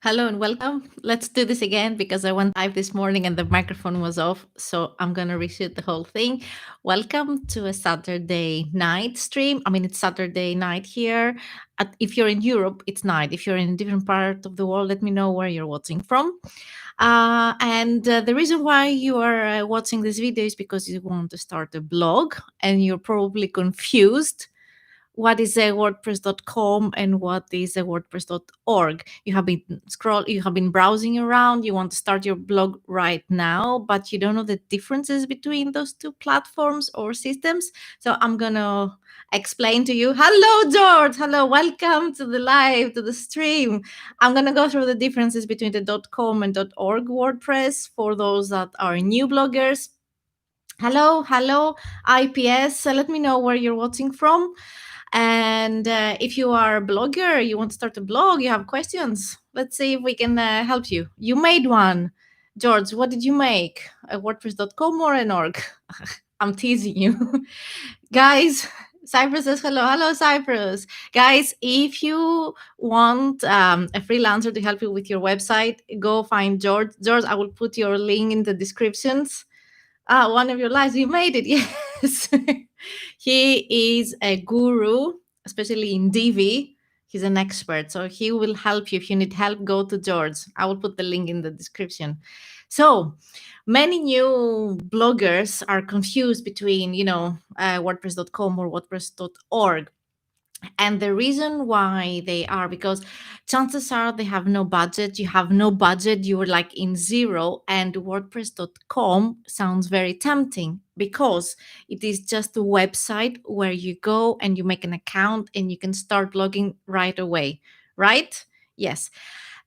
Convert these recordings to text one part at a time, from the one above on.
Hello and welcome. Let's do this again because I went live this morning and the microphone was off. So I'm going to reshoot the whole thing. Welcome to a Saturday night stream. I mean, it's Saturday night here. If you're in Europe, it's night. If you're in a different part of the world, let me know where you're watching from. And the reason why you are watching this video is because you want to start a blog and you're probably confused what is a wordpress.com and what is a wordpress.org. You have been browsing around, you want to start your blog right now, but you don't know the differences between those two platforms or systems. So I'm going to explain to you. Hello, George. Hello, welcome to the live, to the stream. I'm going to go through the differences between the .com and .org WordPress for those that are new bloggers. Hello, IPS. Let me know where you're watching from. And if you are a blogger, you want to start a blog, you have questions, let's see if we can help you. You made one. George, what did you make? A WordPress.com or an org? I'm teasing you. Guys, Cyprus says hello. Hello, Cyprus. Guys, if you want a freelancer to help you with your website, go find George. George, I will put your link in the descriptions. One of your lives, you made it. Yes. He is a guru, especially in DIVI. He's an expert. So he will help you. If you need help, go to George. I will put the link in the description. So many new bloggers are confused between, WordPress.com or WordPress.org. And the reason why they are, because chances are they have no budget. You have no budget, you were like in zero, and WordPress.com sounds very tempting because it is just a website where you go and you make an account and you can start blogging right away, right? Yes.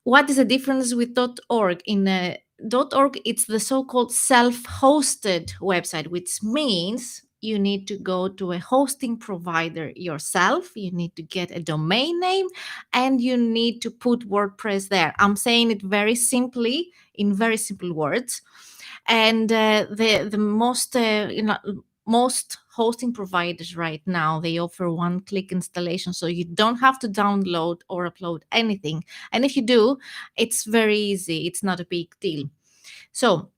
What is the difference with .org? In .org, it's the so-called self-hosted website, which means you need to go to a hosting provider yourself. You need to get a domain name and you need to put WordPress there. I'm saying it very simply, in very simple words. And the most hosting providers right now, they offer one-click installation, so you don't have to download or upload anything. And if you do, it's very easy. It's not a big deal. So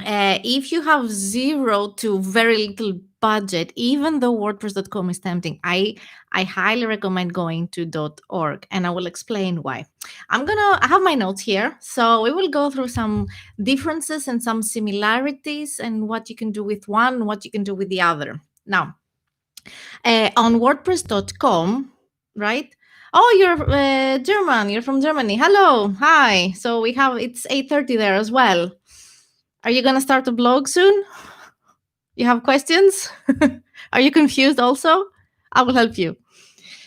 if you have zero to very little budget, even though WordPress.com is tempting, I highly recommend going to .org, and I will explain why. I have my notes here, so we will go through some differences and some similarities and what you can do with one and what you can do with the other. Now, on WordPress.com, right? Oh, you're German. You're from Germany. Hello, hi. So it's 8:30 there as well. Are you going to start a blog soon? You have questions? Are you confused also? I will help you.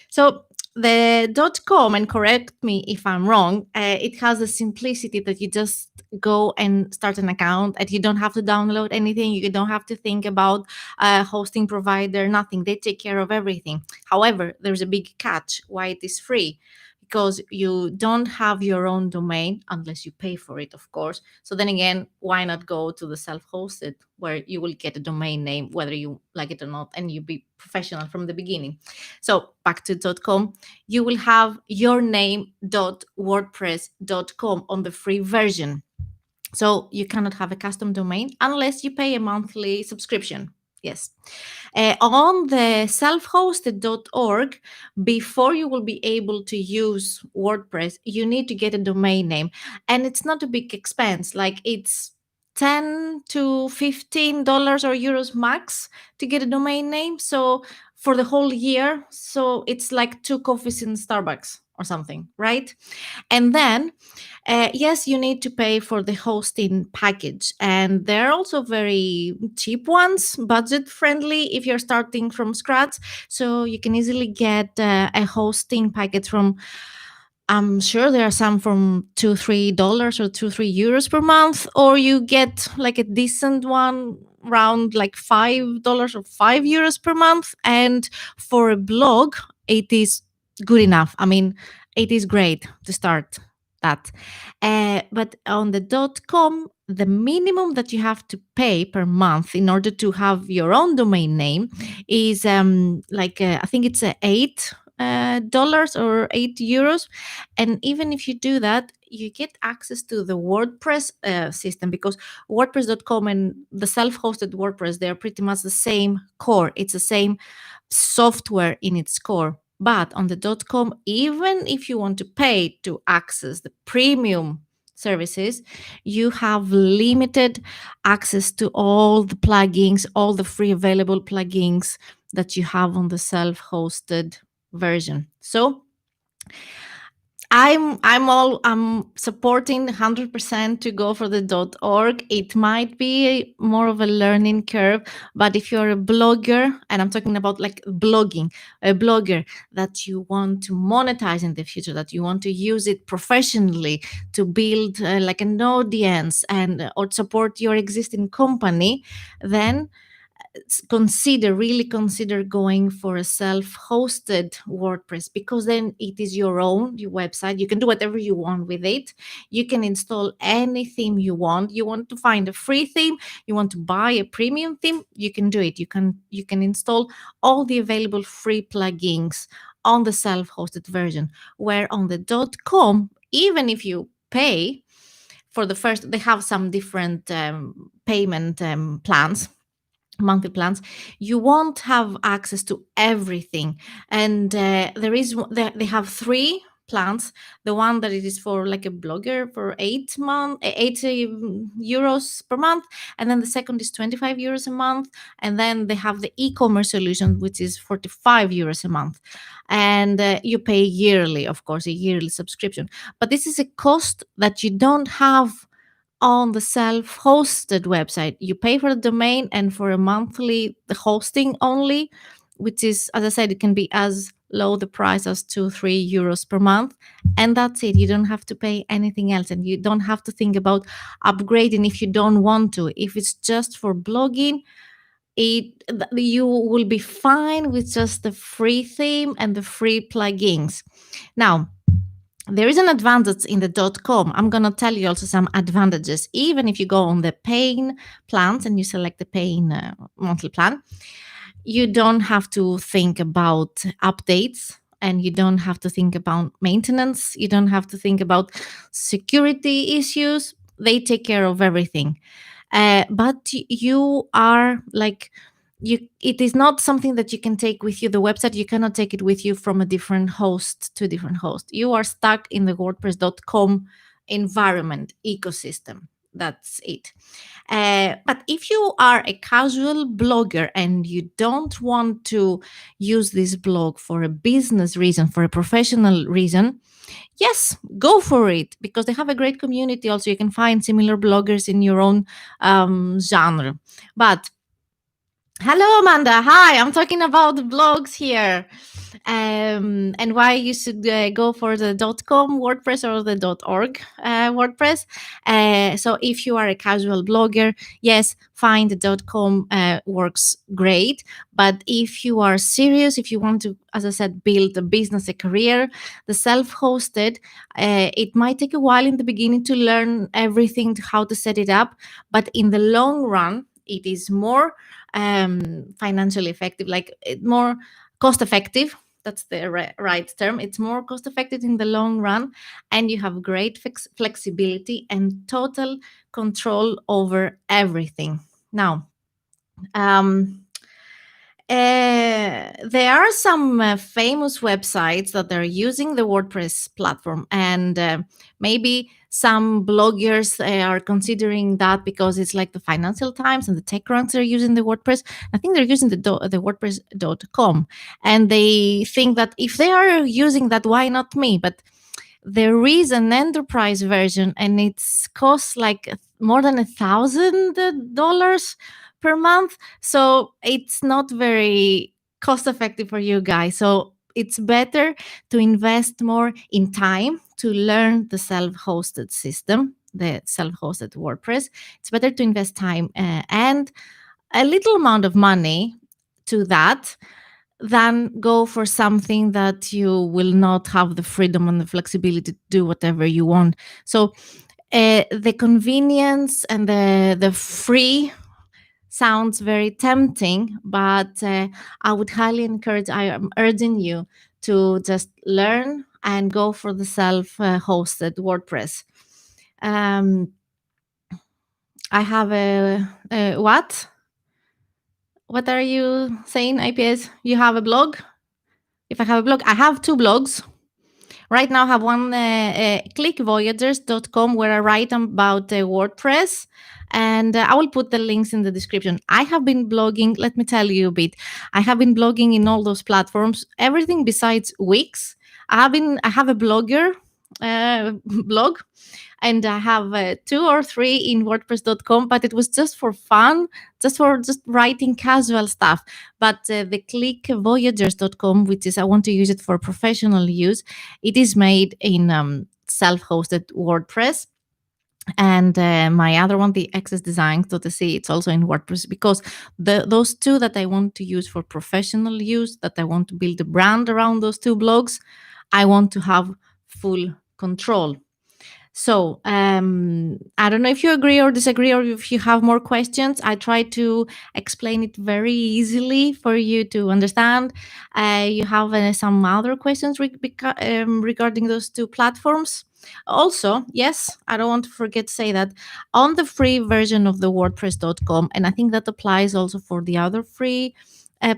So the .com, and correct me if I'm wrong, it has the simplicity that you just go and start an account and you don't have to download anything. You don't have to think about a hosting provider, nothing. They take care of everything. However, there's a big catch why it is free. Because you don't have your own domain unless you pay for it, of course. So then again, why not go to the self-hosted where you will get a domain name, whether you like it or not, and you be professional from the beginning. So back to .com, you will have yourname.wordpress.com on the free version. So you cannot have a custom domain unless you pay a monthly subscription. Yes. On the self-hosted.org, before you will be able to use WordPress, you need to get a domain name. And it's not a big expense. Like it's $10 to $15 or euros max to get a domain name. So for the whole year, so it's like 2 coffees in Starbucks or something, right? And then yes, you need to pay for the hosting package. And there are also very cheap ones, budget friendly if you're starting from scratch. So you can easily get a hosting package from, I'm sure there are some from $2-3 or €2-3 per month, or you get like a decent one around like $5 or €5 per month. And for a blog, it is good enough. I mean, it is great to start that. But on the .com, the minimum that you have to pay per month in order to have your own domain name is I think it's $8 or €8. And even if you do that, you get access to the WordPress system, because WordPress.com and the self-hosted WordPress, they're pretty much the same core. It's the same software in its core. But on the .com, even if you want to pay to access the premium services, you have limited access to all the plugins, all the free available plugins that you have on the self-hosted version. So I'm supporting 100% to go for the .org. It might be more of a learning curve, but if you're a blogger, and I'm talking about like blogging, a blogger that you want to monetize in the future, that you want to use it professionally to build like an audience and or support your existing company, then really consider going for a self-hosted WordPress, because then it is your website. You can do whatever you want with it. You can install any theme you want. You want to find a free theme, you want to buy a premium theme, you can do it. You can install all the available free plugins on the self-hosted version, where on the .com, even if you pay for the first, they have some different payment plans, monthly plans, you won't have access to everything. And they have three plans. The one that it is for like a blogger for 80 euros per month, and then the second is 25 euros a month, and then they have the e-commerce solution, which is 45 euros a month, and you pay yearly, of course, a yearly subscription. But this is a cost that you don't have on the self-hosted website. You pay for the domain and for a monthly the hosting only, which is, as I said, it can be as low the price as 2-3 euros per month, and that's it. You don't have to pay anything else, and you don't have to think about upgrading if you don't want to. If it's just for blogging, you will be fine with just the free theme and the free plugins. Now, there is an advantage in the .com. I'm going to tell you also some advantages. Even if you go on the paying plans and you select the paying monthly plan, you don't have to think about updates, and you don't have to think about maintenance. You don't have to think about security issues. They take care of everything. But you are like, it is not something that you can take with you. The website, you cannot take it with you from a different host to a different host. You are stuck in the WordPress.com environment ecosystem. That's it. But if you are a casual blogger and you don't want to use this blog for a business reason, for a professional reason, yes, go for it, because they have a great community. Also, you can find similar bloggers in your own genre. But hello, Amanda. Hi, I'm talking about blogs here, and why you should go for the .com WordPress or the .org WordPress. So if you are a casual blogger, yes, fine, the .com works great. But if you are serious, if you want to, as I said, build a business, a career, the self-hosted, it might take a while in the beginning to learn everything, how to set it up. But in the long run, it is more financially effective, like more cost effective. That's the right term. It's more cost effective in the long run, and you have great flexibility and total control over everything. Now, there are some famous websites that are using the WordPress platform, and maybe some bloggers are considering that because it's like the Financial Times and the TechCrunch are using the WordPress. I think they're using the WordPress.com, and they think that if they are using that, why not me? But there is an enterprise version, and it's costs like more than $1,000 per month. So it's not very cost effective for you guys. So it's better to invest more in time to learn the self-hosted system, the self-hosted WordPress. It's better to invest time and a little amount of money to that than go for something that you will not have the freedom and the flexibility to do whatever you want. So the convenience and the free sounds very tempting, but I would highly encourage, I am urging you to just learn and go for the self-hosted WordPress. Um, I have a what? What are you saying, IPS? You have a blog? If I have a blog, I have two blogs. Right now, I have one, clickvoyagers.com, where I write about WordPress, and I will put the links in the description. I have been blogging, let me tell you a bit. I have been blogging in all those platforms, everything besides Wix. I have a blogger blog, and I have two or three in WordPress.com, but it was just for fun, just writing casual stuff. But the clickvoyagers.com, which is, I want to use it for professional use, it is made in self-hosted WordPress. And my other one, the accessdesigns.se, it's also in WordPress, because those two that I want to use for professional use, that I want to build a brand around those two blogs, I want to have full control. So I don't know if you agree or disagree, or if you have more questions. I try to explain it very easily for you to understand. You have some other questions regarding those two platforms? Also, yes, I don't want to forget to say that on the free version of the WordPress.com, and I think that applies also for the other free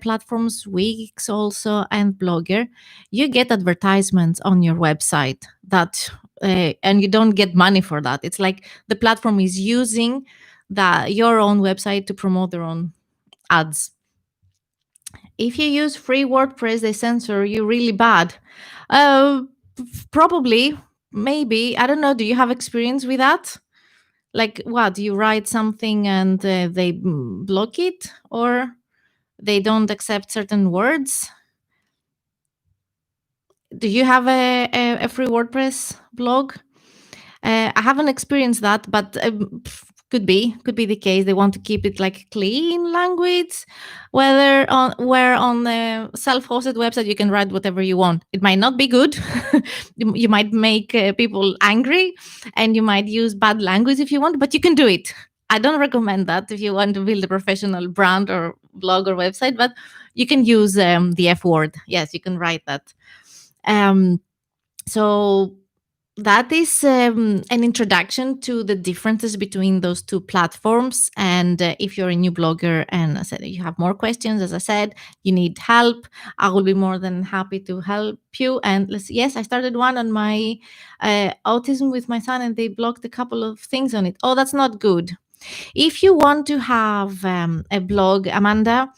platforms, Wix also, and Blogger, you get advertisements on your website that and you don't get money for that. It's like the platform is using your own website to promote their own ads. If you use free WordPress, they censor you really bad. Uh, Probably, maybe. I don't know. Do you have experience with that? Like, what? You write something and they block it, or they don't accept certain words? Do you have a free WordPress blog? I haven't experienced that, but could be the case. They want to keep it like clean language. Where on the self-hosted website you can write whatever you want. It might not be good. You might make people angry, and you might use bad language if you want, but you can do it. I don't recommend that if you want to build a professional brand or blog or website, but you can use the F word. Yes, you can write that. Um, so that is an introduction to the differences between those two platforms. And if you're a new blogger and I said you have more questions, as I said, you need help, I will be more than happy to help you. And yes, I started one on my autism with my son, and they blocked a couple of things on it. Oh, that's not good. If you want to have a blog, Amanda,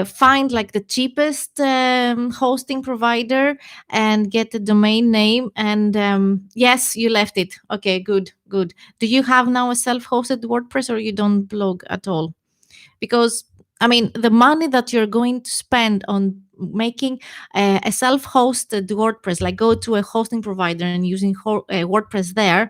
find like the cheapest hosting provider and get a domain name. And yes, you left it. Okay, good, good. Do you have now a self-hosted WordPress, or you don't blog at all? Because I mean, the money that you're going to spend on making a self-hosted WordPress, like go to a hosting provider and using WordPress there,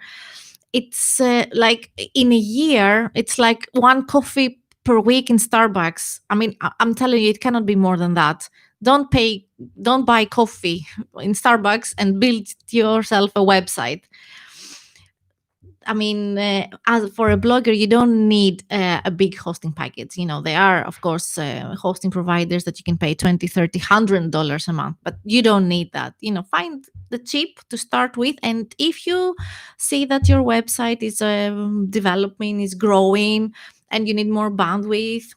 it's like in a year, it's like one coffee per week in Starbucks. I mean, I'm telling you, it cannot be more than that. Don't buy coffee in Starbucks and build yourself a website. I mean, as for a blogger, you don't need a big hosting package. You know, there are, of course, hosting providers that you can pay $20, $30, $100 a month, but you don't need that. You know, find the cheap to start with. And if you see that your website is developing, is growing, and you need more bandwidth,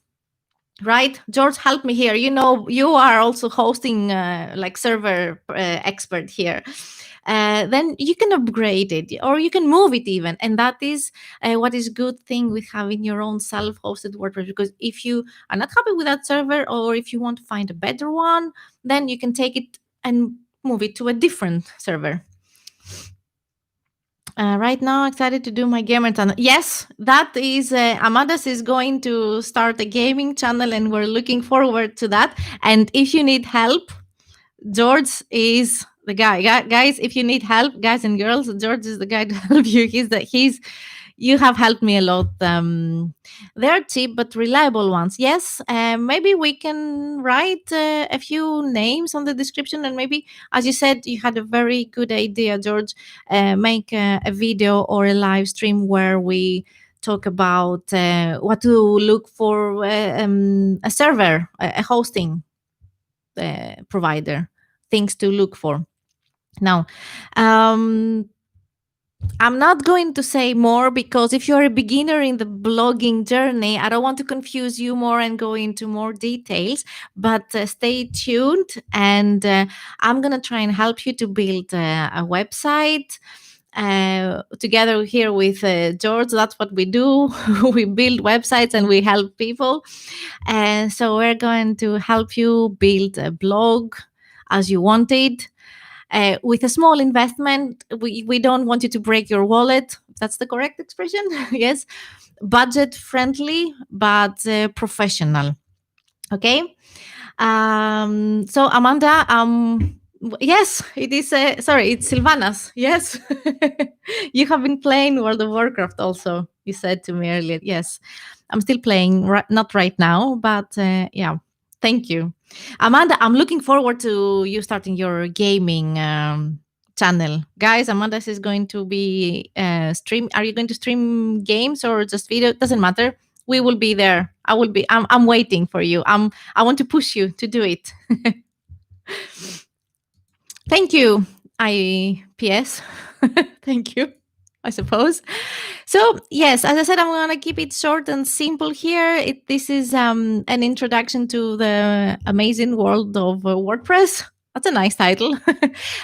right? George, help me here. You know, you are also hosting like server expert here. Then you can upgrade it, or you can move it even. And that is what is good thing with having your own self-hosted WordPress, because if you are not happy with that server, or if you want to find a better one, then you can take it and move it to a different server. Right now, excited to do my gamer channel. Yes, that is Amadas is going to start a gaming channel, and we're looking forward to that. And if you need help, George is the guy. Guys, if you need help, guys and girls, George is the guy to help you. He's you have helped me a lot. They're cheap but reliable ones. Yes, maybe we can write a few names on the description, and maybe, as you said, you had a very good idea, George. Make a video or a live stream where we talk about what to look for a server, a hosting provider, things to look for. Now, um, I'm not going to say more because if you're a beginner in the blogging journey, I don't want to confuse you more and go into more details. But stay tuned, and I'm going to try and help you to build a website together here with George. That's what we do. We build websites and we help people. And so we're going to help you build a blog as you want it with a small investment. We don't want you to break your wallet. That's the correct expression. Yes. Budget friendly, but professional. Okay. So Amanda, yes, it is. Sorry, it's Silvanas. Yes, you have been playing World of Warcraft. Also, you said to me earlier. Yes, I'm still playing. Not right now, but yeah. Thank you, Amanda. I'm looking forward to you starting your gaming channel, guys. Amanda is going to be stream. Are you going to stream games or just video? Doesn't matter. We will be there. I will be. I'm waiting for you. I want to push you to do it. Thank you, IPS. Thank you, I suppose. So, yes, as I said, I'm going to keep it short and simple here. This is an introduction to the amazing world of WordPress. That's a nice title.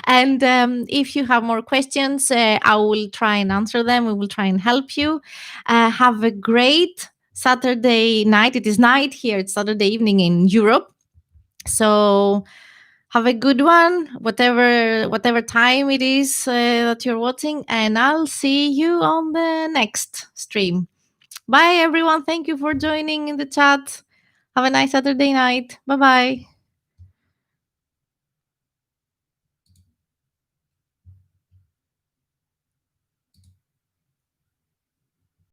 And if you have more questions, I will try and answer them. We will try and help you. Have a great Saturday night. It is night here. It's Saturday evening in Europe. So have a good one, whatever time it is that you're watching, and I'll see you on the next stream. Bye, everyone. Thank you for joining in the chat. Have a nice Saturday night. Bye bye.